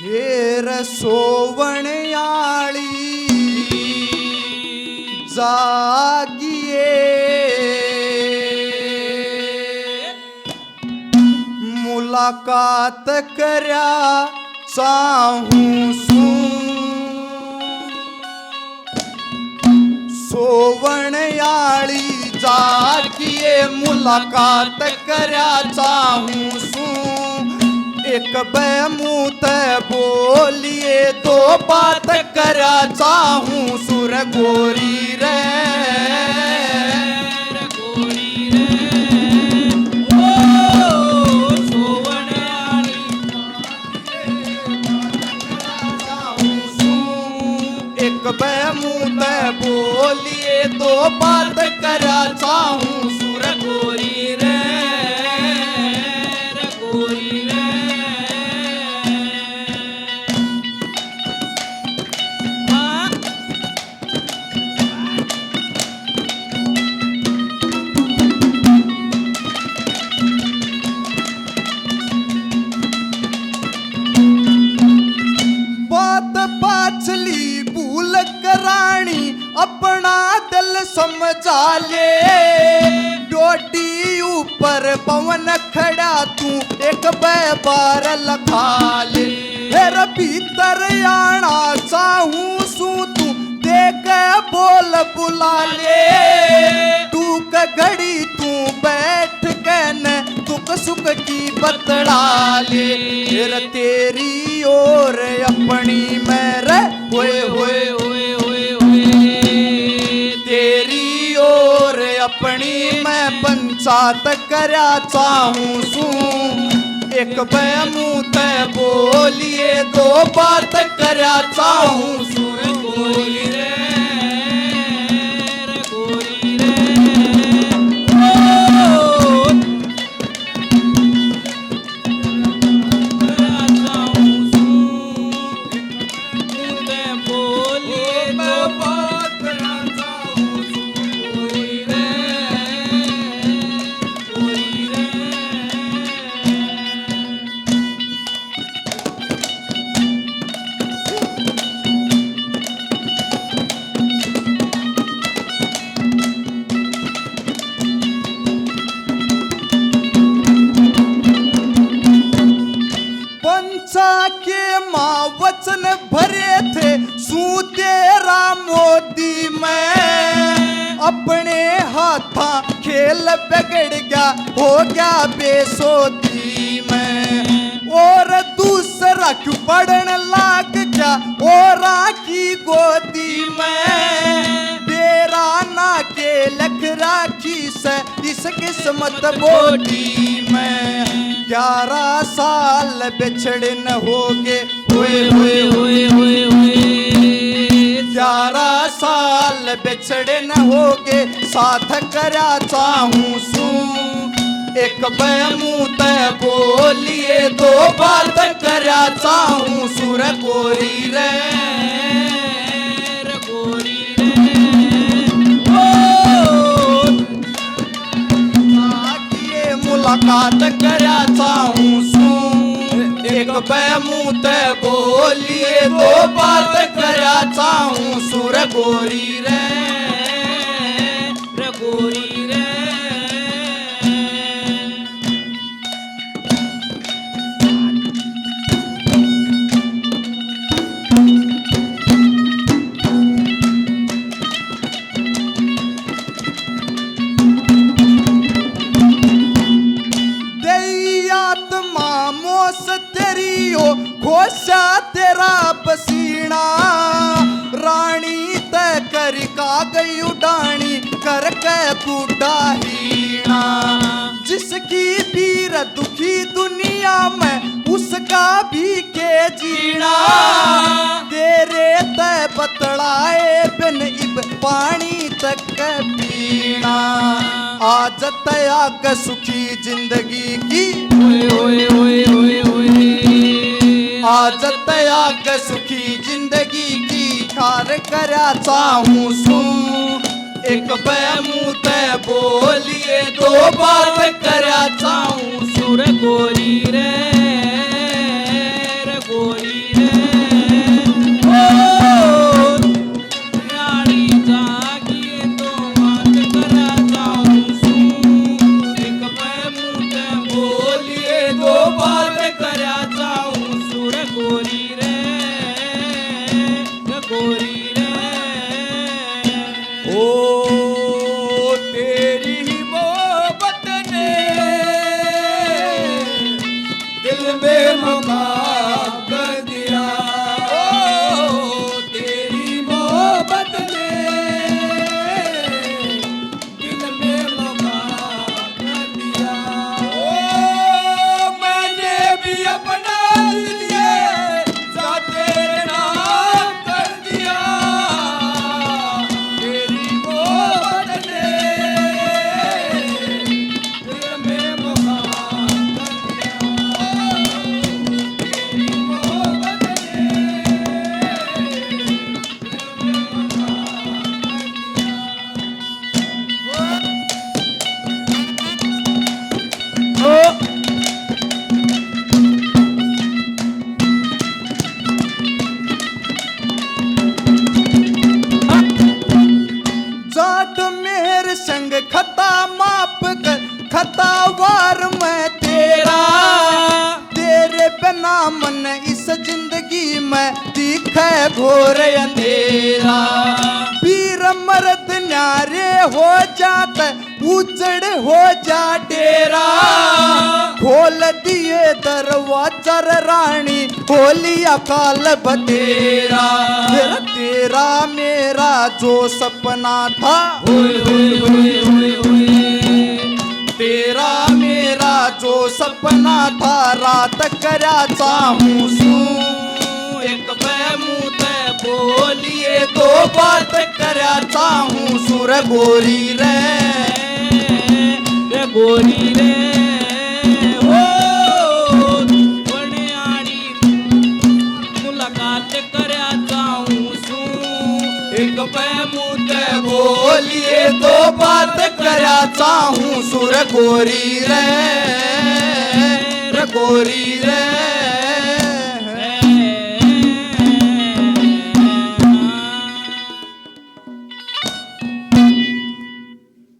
हेर सोवण्याळी जागिये मुलाकात कर्या चाहूं सोवण्याळी जागिये मुलाकात कर्या चाहूं एक बेमूत बोलिए दो बात करा चाहूं सुर गोरी रे ओ सोवण्याळी एक बेमूत बोलिए दो बात करा चाहूं सुर गोरी रे पाछली भूल करानी अपना दिल समझा ले डोटी ऊपर पवन खड़ा तू एक बार लखा ले फिर भीतर आना चाहूं सू तू देख बोल बुला ले टूक घड़ी तू बैठ के न दुख सुख की बतला ले फिर तेरी ओर अपनी मेरे होए होए होए होए होए तेरी ओर अपनी मैं पंचायत करया चाहूं सू एक बेमूत बोलिए दो बात करया चाहूं सुर गोरी रे के माँ वचन भरे थे सू तेरा मोदी मैं अपने हाथा खेल बिगड़ गया हो गया बेसोती मैं और दूसरा क्यों पढ़ने लाग गया और की गोदी में तेरा ना के लख राखी से इस किस्मत बोटी में 11 साल बिछड़े न होगे हुए हुए हुए हुए हुए 11 साल बिछड़े न होगे साथ करया चाहूं सू एक बेमूत बोलिए दो बात करया चाहूं सुर गोरी रे गोरी रे मुलाकात करया चाहूं सू एक बेमूत बोलिए दो बात करया चाहूं सुर गोरी रे गोरी रे घोषा तेरा पसीना रानी तय कर का गई उडानी करके बूढ़ा हीना जिसकी पीर दुखी दुनिया में उसका भी के जीना तेरे तय बतलाए बिन इब पानी तक पीना आज तयाग सुखी जिंदगी की ओए ओए ओए ओए ओए आज तयाग सुखी जिंदगी की खार करया चाहूं सू एक बेमूत बोलिए दो बात करया चाहूं सुर गोरी रे गोरी मन इस जिंदगी में दिखे घोर अंधेरा। वीर मर्द न्यारे हो जात उजड़ हो जा डेरा। खोल दिए दरवाजा रानी खोली अकाल बतेरा। तेरा मेरा जो सपना था तेरा मेरा जो सपना था रात करया चाहूं सू। एक मुँह ते बोलिए दो बात करया चाहूं सुर गोरी रे गोरी रे ओ बनियाड़ी मुलाकात करया चाहूं सू। एक मुँह ते बोलिए दो बात करया चाहूं सुर गोरी रे गोरी रे।